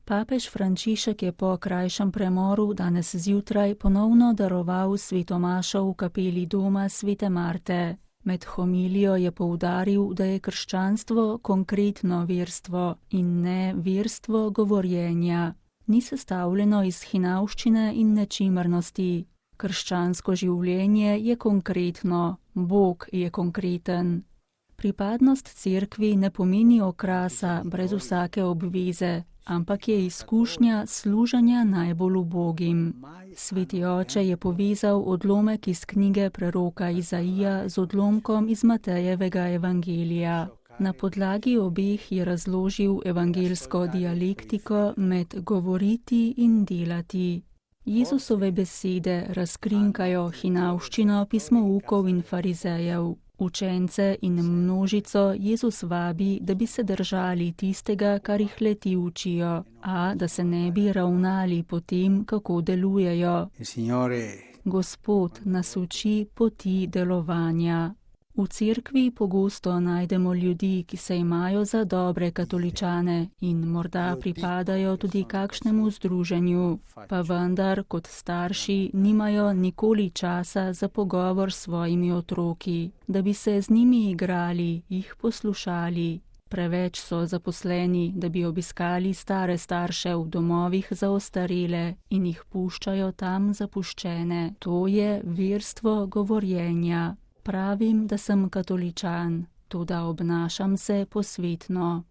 Papež Frančišek je po krajšem premoru danes zjutraj ponovno daroval sveto mašo v kapeli doma svete Marte. Med homilijo je poudaril, da je krščanstvo konkretno verstvo in ne verstvo govorjenja. Ni sestavljeno iz hinavščine in nečimrnosti. Krščansko življenje je konkretno, Bog je konkreten. Pripadnost cerkvi ne pomeni okrasa brez vsake obveze, ampak je izkušnja služenja najbolj ubogim. Sveti oče je povezal odlomek iz knjige preroka Izaija z odlomkom iz Matejevega evangelija. Na podlagi obeh je razložil evangeljsko dialektiko med govoriti in delati. Jezusove besede razkrinkajo hinavščino pismoukov in farizejev. Učence in množico Jezus vabi, da bi se držali tistega, kar jih le-ti učijo, a da se ne bi ravnali po tem, kako delujejo. Gospod nas uči poti delovanja. V cerkvi pogosto najdemo ljudi, ki se imajo za dobre katoličane in morda pripadajo tudi kakšnemu združenju, pa vendar kot starši nimajo nikoli časa za pogovor s svojimi otroki, da bi se z njimi igrali, jih poslušali. Preveč so zaposleni, da bi obiskali stare starše v domovih za ostarele in jih puščajo tam zapuščene. To je verstvo govorjenja. Pravim, da sem katoličan, toda obnašam se posvetno.